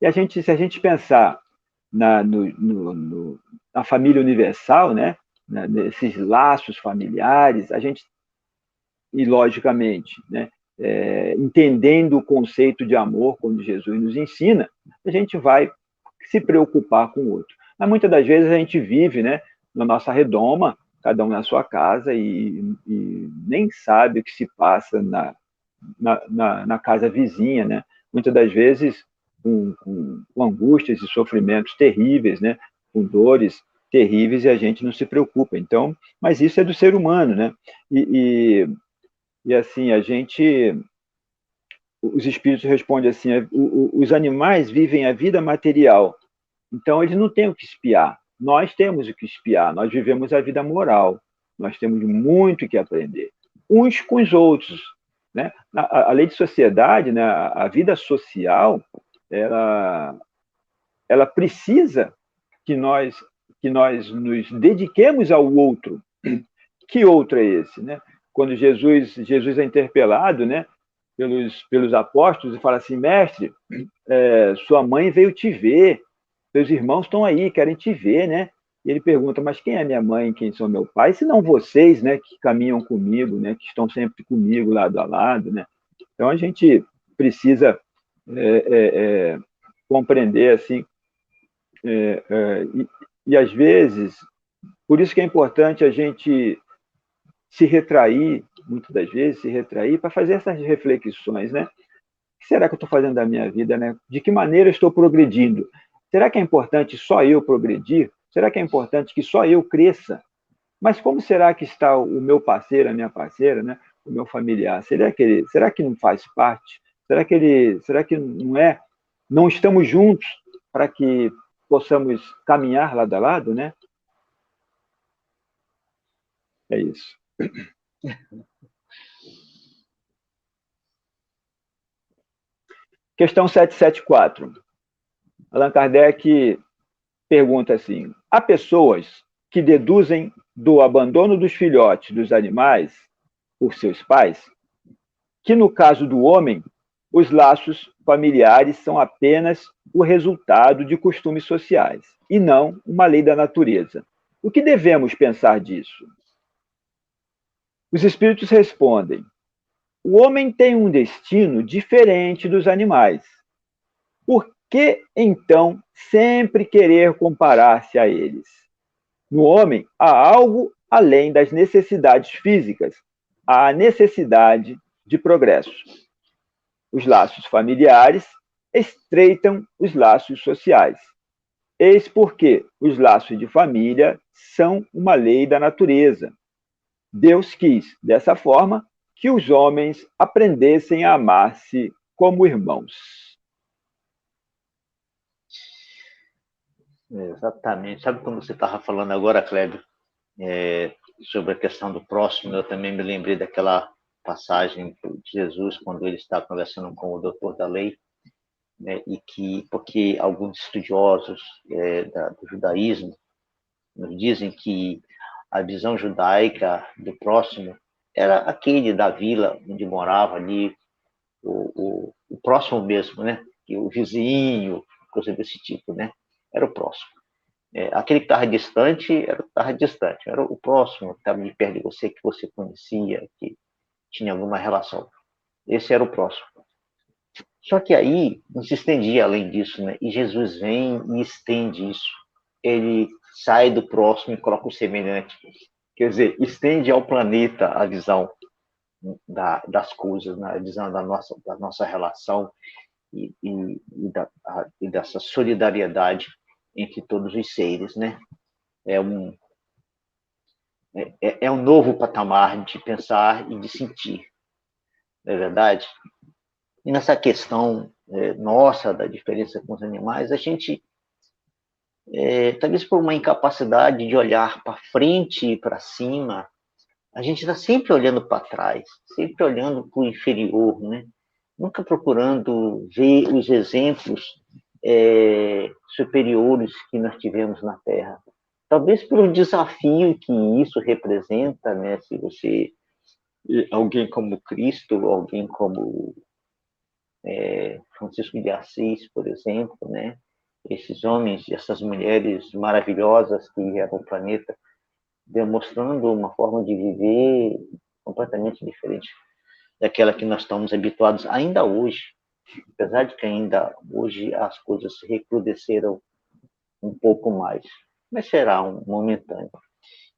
E se a gente pensar na família universal, né? Nesses laços familiares, e logicamente, né? Entendendo o conceito de amor, quando Jesus nos ensina, a gente vai se preocupar com o outro. Mas muitas das vezes a gente vive, né, na nossa redoma, cada um na sua casa, e nem sabe o que se passa na casa vizinha, né? Muitas das vezes com angústias e sofrimentos terríveis, né? Com dores terríveis, e a gente não se preocupa. Então, mas isso é do ser humano, né? E assim, os espíritos respondem assim, os animais vivem a vida material, então eles não têm o que espiar. Nós temos o que espiar, nós vivemos a vida moral, nós temos muito o que aprender, uns com os outros, né? A lei de sociedade, né? A vida social, ela precisa que nós nos dediquemos ao outro. Que outro é esse, né? Quando Jesus é interpelado, né, pelos apóstolos, e fala assim: mestre, sua mãe veio te ver, seus irmãos estão aí, querem te ver, né? E ele pergunta: mas quem é minha mãe, quem são meu pai? Se não vocês, né, que caminham comigo, né, que estão sempre comigo lado a lado, né? Então a gente precisa compreender assim, e às vezes, por isso que é importante a gente se retrair, muitas das vezes, para fazer essas reflexões, né? O que será que eu estou fazendo da minha vida, né? De que maneira eu estou progredindo? Será que é importante só eu progredir? Será que é importante que só eu cresça? Mas como será que está o meu parceiro, a minha parceira, né? O meu familiar? Será que não faz parte? Será que não é? Não estamos juntos para que possamos caminhar lado a lado, né? É isso. Questão 774. Allan Kardec pergunta assim: há pessoas que deduzem do abandono dos filhotes dos animais por seus pais que, no caso do homem, os laços familiares são apenas o resultado de costumes sociais e não uma lei da natureza. O que devemos pensar disso? Os espíritos respondem: o homem tem um destino diferente dos animais. Por que, então, sempre querer comparar-se a eles? No homem, há algo além das necessidades físicas, há a necessidade de progresso. Os laços familiares estreitam os laços sociais. Eis porque os laços de família são uma lei da natureza. Deus quis, dessa forma, que os homens aprendessem a amar-se como irmãos. Exatamente. Sabe como você estava falando agora, Kleber, sobre a questão do próximo? Eu também me lembrei daquela passagem de Jesus, quando ele está conversando com o doutor da lei, né, porque alguns estudiosos do judaísmo nos dizem que a visão judaica do próximo era aquele da vila onde morava ali, o próximo mesmo, né? O vizinho, coisa desse tipo, né? Era o próximo. Aquele que estava distante era o que estava distante, era o próximo que estava de perto de você, que você conhecia, que tinha alguma relação. Esse era o próximo. Só que aí não se estendia além disso, né? E Jesus vem e estende isso. Ele sai do próximo e coloca o semelhante. Quer dizer, estende ao planeta a visão das coisas, né? A visão da nossa relação e dessa solidariedade entre todos os seres, né? É um novo patamar de pensar e de sentir, não é verdade? E nessa questão nossa da diferença com os animais, a gente, talvez por uma incapacidade de olhar para frente e para cima, a gente está sempre olhando para trás, sempre olhando para o inferior, né? Nunca procurando ver os exemplos superiores que nós tivemos na Terra. Talvez pelo desafio que isso representa, né? Se você, alguém como Cristo, alguém como Francisco de Assis, por exemplo, né? Esses homens e essas mulheres maravilhosas que vieram ao planeta, demonstrando uma forma de viver completamente diferente daquela que nós estamos habituados ainda hoje, apesar de que ainda hoje as coisas se recrudesceram um pouco mais, mas será um momentâneo.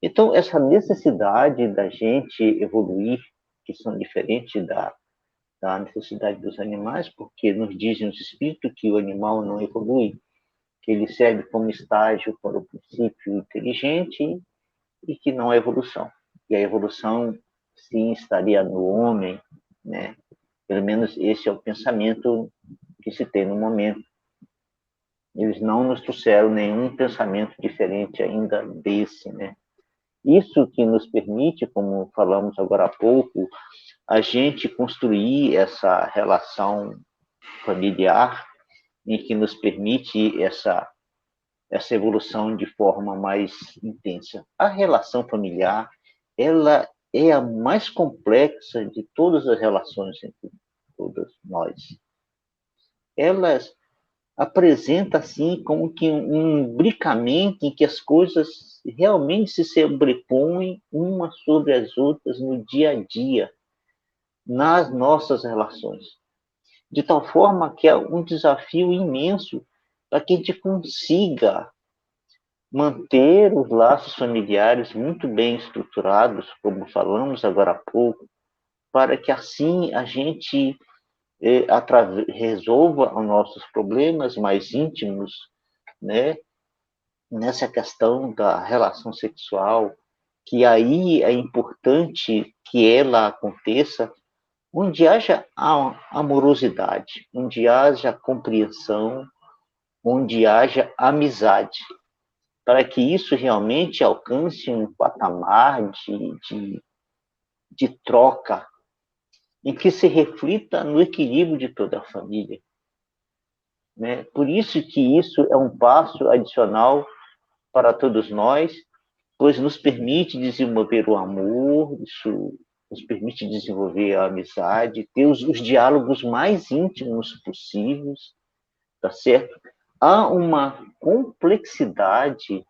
Então, essa necessidade da gente evoluir, que são diferentes da necessidade dos animais, porque nos dizem os espíritos que o animal não evolui, que ele serve como estágio para o princípio inteligente e que não é evolução. E a evolução, sim, estaria no homem, né? Pelo menos esse é o pensamento que se tem no momento. Eles não nos trouxeram nenhum pensamento diferente ainda desse, né? Isso que nos permite, como falamos agora há pouco, a gente construir essa relação familiar e que nos permite essa evolução de forma mais intensa. A relação familiar, ela é a mais complexa de todas as relações entre todos nós. Elas apresenta assim como que um imbricamento em que as coisas realmente se sobrepõem umas sobre as outras no dia a dia, nas nossas relações. De tal forma que é um desafio imenso para que a gente consiga manter os laços familiares muito bem estruturados, como falamos agora há pouco, para que assim a gente resolva os nossos problemas mais íntimos, né? Nessa questão da relação sexual, que aí é importante que ela aconteça onde haja amorosidade, onde haja compreensão, onde haja amizade, para que isso realmente alcance um patamar de troca em que se reflita no equilíbrio de toda a família. Né? Por isso que isso é um passo adicional para todos nós, pois nos permite desenvolver o amor, isso nos permite desenvolver a amizade, ter os diálogos mais íntimos possíveis, tá certo? Há uma complexidade,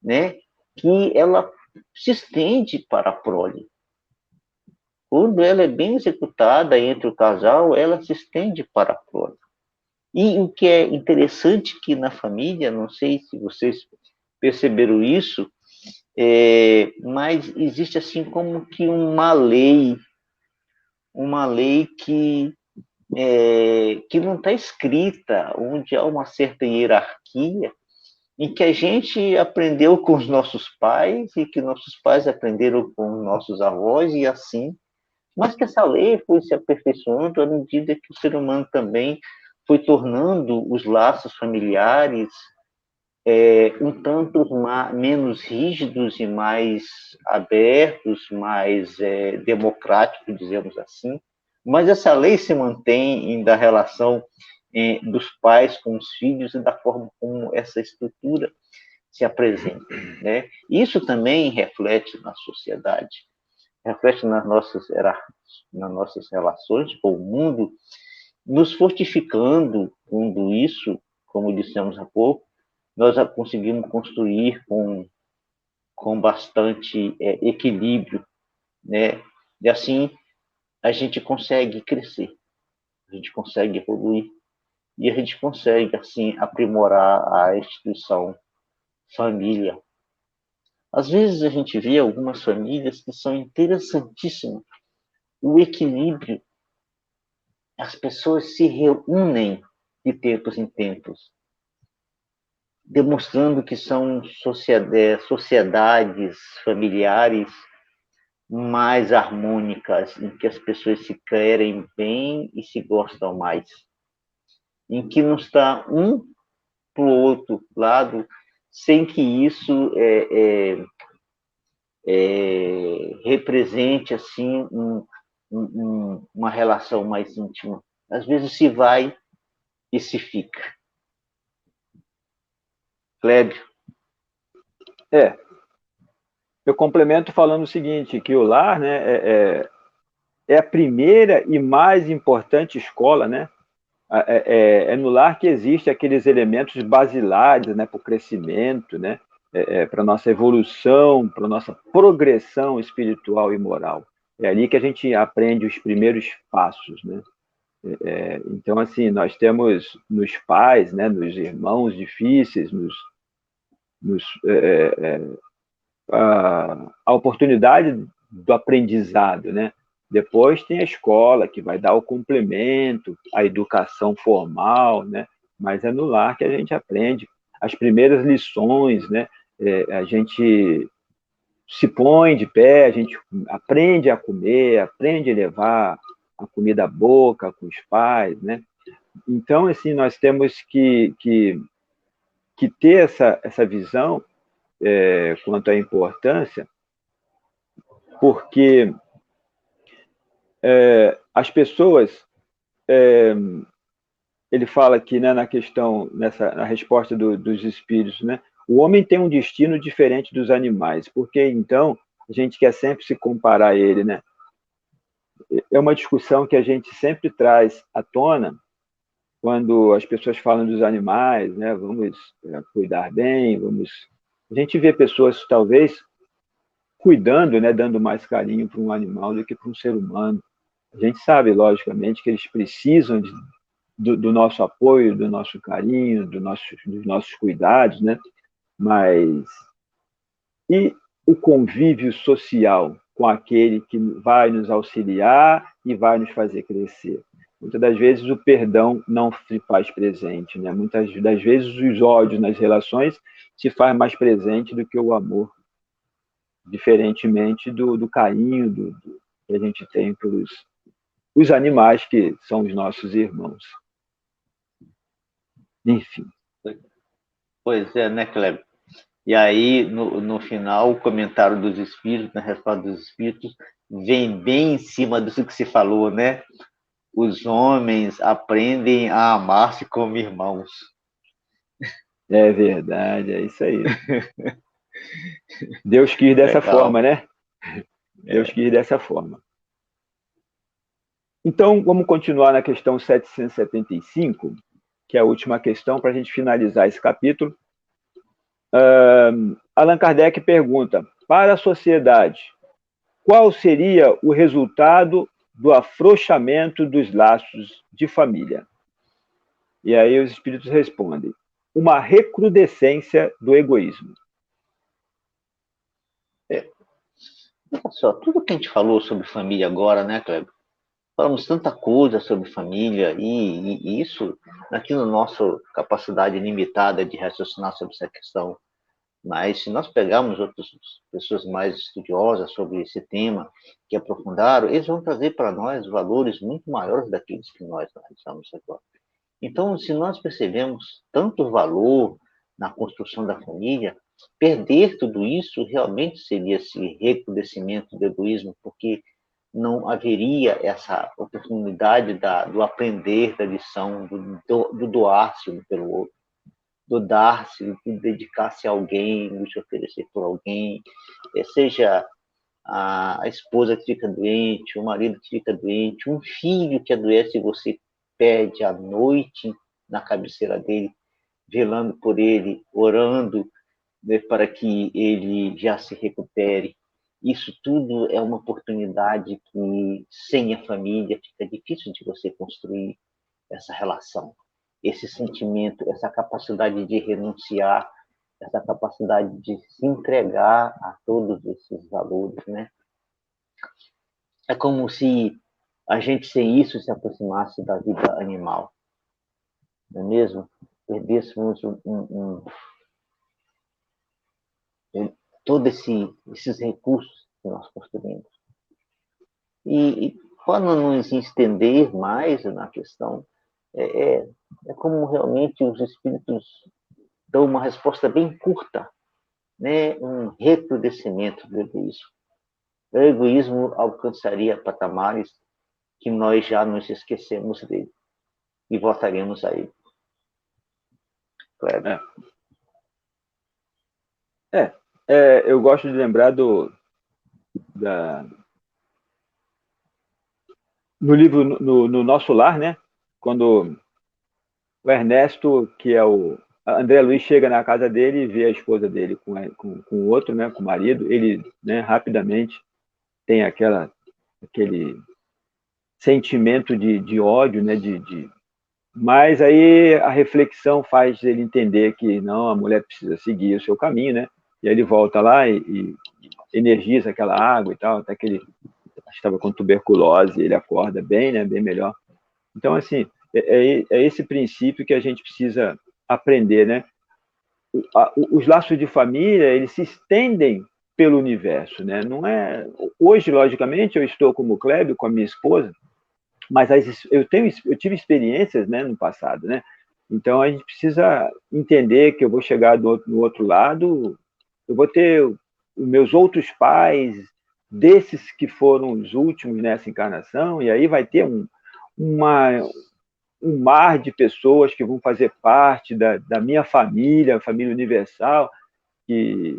né, que ela se estende para a prole. Quando ela é bem executada entre o casal, ela se estende para a prole. E o que é interessante que na família, não sei se vocês perceberam isso, mas existe assim como que uma lei que não está escrita, onde há uma certa hierarquia, em que a gente aprendeu com os nossos pais e que nossos pais aprenderam com nossos avós e assim, mas que essa lei foi se aperfeiçoando à medida que o ser humano também foi tornando os laços familiares um tanto menos rígidos e mais abertos, mais democráticos, dizemos assim. Mas essa lei se mantém da relação dos pais com os filhos e da forma como essa estrutura se apresenta. Né? Isso também reflete na sociedade, reflete nas nossas relações com o mundo, nos fortificando tudo isso, como dissemos há pouco, nós conseguimos construir com bastante equilíbrio, né? E assim a gente consegue crescer, a gente consegue evoluir e a gente consegue assim aprimorar a instituição família. Às vezes a gente vê algumas famílias que são interessantíssimas, o equilíbrio, as pessoas se reúnem de tempos em tempos, demonstrando que são sociedades familiares mais harmônicas, em que as pessoas se querem bem e se gostam mais, em que não está um para o outro lado, sem que isso represente assim uma relação mais íntima. Às vezes se vai e se fica. Clébio. Eu complemento falando o seguinte, que o lar, né, é a primeira e mais importante escola, né? É no lar que existem aqueles elementos basilares, né, para o crescimento, né, para a nossa evolução, para a nossa progressão espiritual e moral. É ali que a gente aprende os primeiros passos, né? Então, assim, nós temos nos pais, né, nos irmãos difíceis, a oportunidade do aprendizado, né? Depois tem a escola, que vai dar o complemento, a educação formal, né? Mas é no lar que a gente aprende as primeiras lições, né? A gente se põe de pé, a gente aprende a comer, aprende a levar a comida à boca com os pais, né? Então, assim, nós temos que ter essa visão quanto à importância, porque as pessoas, ele fala aqui, né, na questão, na resposta dos espíritos, né, o homem tem um destino diferente dos animais, porque então a gente quer sempre se comparar a ele, né? É uma discussão que a gente sempre traz à tona quando as pessoas falam dos animais, né? Vamos cuidar bem, vamos. A gente vê pessoas talvez cuidando, né, dando mais carinho para um animal do que para um ser humano. A gente sabe, logicamente, que eles precisam do nosso apoio, do nosso carinho, dos nossos cuidados, né? Mas e o convívio social com aquele que vai nos auxiliar e vai nos fazer crescer? Muitas das vezes o perdão não se faz presente, né? Muitas das vezes os ódios nas relações se faz mais presente do que o amor, diferentemente do carinho que a gente tem pelos os animais que são os nossos irmãos. Enfim. Pois é, né, Kleber? E aí, no final, o comentário dos espíritos, na resposta dos espíritos, vem bem em cima disso que se falou, né? Os homens aprendem a amar-se como irmãos. É verdade, é isso aí. Deus quis dessa forma, né? Deus quis dessa forma. Então, vamos continuar na questão 775, que é a última questão, para a gente finalizar esse capítulo. Allan Kardec pergunta, para a sociedade, qual seria o resultado do afrouxamento dos laços de família? E aí os espíritos respondem, uma recrudescência do egoísmo. Olha só, tudo que a gente falou sobre família agora, né, Kleber? Falamos tanta coisa sobre família e isso aqui na nossa capacidade limitada de raciocinar sobre essa questão. Mas se nós pegarmos outras pessoas mais estudiosas sobre esse tema, que aprofundaram, eles vão trazer para nós valores muito maiores daqueles que nós analisamos agora. Então, se nós percebemos tanto valor na construção da família, perder tudo isso realmente seria esse recrudescimento do egoísmo, porque não haveria essa oportunidade do aprender da lição, do doar-se um pelo outro, do dar-se, do dedicar-se a alguém, do se oferecer por alguém, seja a esposa que fica doente, o marido que fica doente, um filho que adoece e você pede à noite na cabeceira dele. velando por ele, orando, né, para que ele já se recupere. Isso tudo é uma oportunidade que, sem a família, fica difícil de você construir essa relação, esse sentimento, essa capacidade de renunciar, essa capacidade de se entregar a todos esses valores, né? É como se a gente, sem isso, se aproximasse da vida animal, não é mesmo? Perdêssemos todos esses recursos que nós construímos. E para nos estender mais na questão, é como realmente os espíritos dão uma resposta bem curta, né? Um recrudescimento do egoísmo. O egoísmo alcançaria patamares que nós já nos esquecemos dele e voltaremos a ele. Kleber. Eu gosto de lembrar no livro no Nosso Lar, né? Quando o Ernesto, que é o André Luiz, chega na casa dele e vê a esposa dele com o outro, né? Com o marido, ele, né, rapidamente tem aquele sentimento de ódio, né? Mas aí a reflexão faz ele entender que não, a mulher precisa seguir o seu caminho, né? E aí ele volta lá e energiza aquela água e tal, até que ele estava com tuberculose, ele acorda bem, né? Bem melhor. Então, assim, é esse princípio que a gente precisa aprender, né? Os laços de família, eles se estendem pelo universo, né? Não é... Hoje, logicamente, eu estou como Kleber, com a minha esposa, mas eu tive experiências, né, no passado, né? Então a gente precisa entender que eu vou chegar no outro lado, eu vou ter os meus outros pais, desses que foram os últimos nessa encarnação, e aí vai ter um mar de pessoas que vão fazer parte da minha família, família universal, que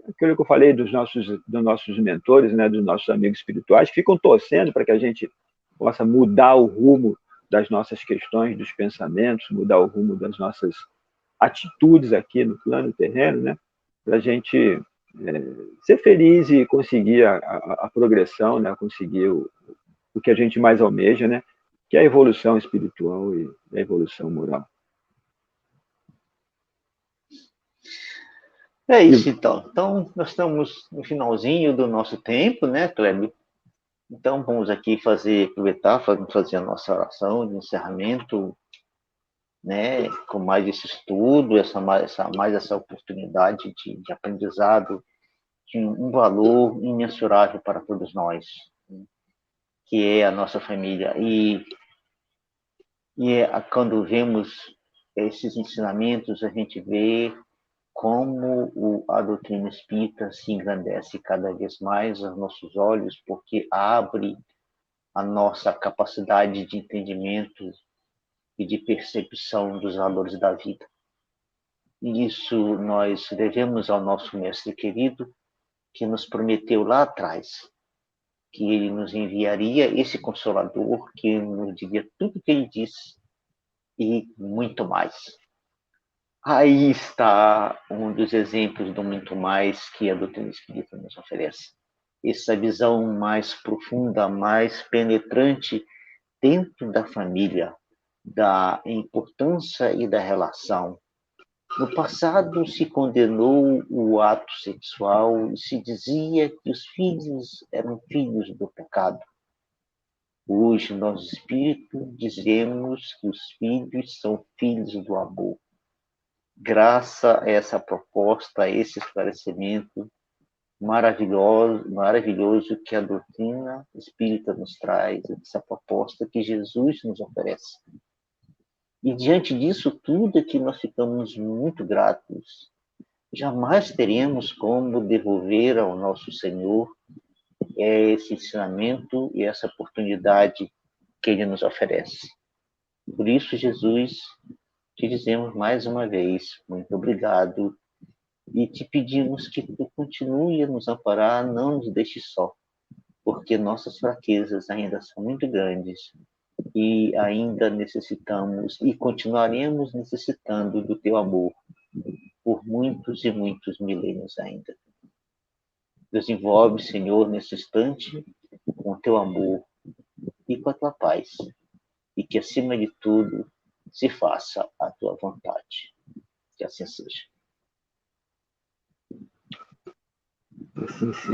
aquilo que eu falei dos nossos mentores, né, dos nossos amigos espirituais, ficam torcendo para que a gente possa mudar o rumo das nossas questões, dos pensamentos, mudar o rumo das nossas atitudes aqui no plano terreno, né, para a gente ser feliz e conseguir a progressão, né, conseguir o que a gente mais almeja, né, que é a evolução espiritual e a evolução moral. É isso, então. Então, nós estamos no finalzinho do nosso tempo, né, Kleber? Então, vamos aqui aproveitar, fazer a nossa oração de encerramento, né, com mais esse estudo, mais essa oportunidade de aprendizado, de um valor imensurável para todos nós, né, que é a nossa família. Quando vemos esses ensinamentos, a gente vê como a doutrina espírita se engrandece cada vez mais aos nossos olhos, porque abre a nossa capacidade de entendimento e de percepção dos valores da vida. E isso nós devemos ao nosso mestre querido, que nos prometeu lá atrás que ele nos enviaria esse Consolador, que nos diria tudo o que ele disse e muito mais. Aí está um dos exemplos do muito mais que a doutrina espírita nos oferece. Essa visão mais profunda, mais penetrante dentro da família, da importância e da relação. No passado se condenou o ato sexual e se dizia que os filhos eram filhos do pecado. Hoje, nós espíritos dizemos que os filhos são filhos do amor. Graças a essa proposta, a esse esclarecimento maravilhoso que a doutrina espírita nos traz, essa proposta que Jesus nos oferece. E diante disso tudo é que nós ficamos muito gratos. Jamais teremos como devolver ao nosso Senhor esse ensinamento e essa oportunidade que Ele nos oferece. Por isso, Jesus, te dizemos mais uma vez, muito obrigado, e te pedimos que tu continue a nos amparar, não nos deixe só, porque nossas fraquezas ainda são muito grandes e ainda necessitamos e continuaremos necessitando do teu amor por muitos e muitos milênios ainda. Desenvolve, Senhor, nesse instante, com o teu amor e com a tua paz, e que, acima de tudo, se faça a tua vontade. Que assim seja. Assim seja.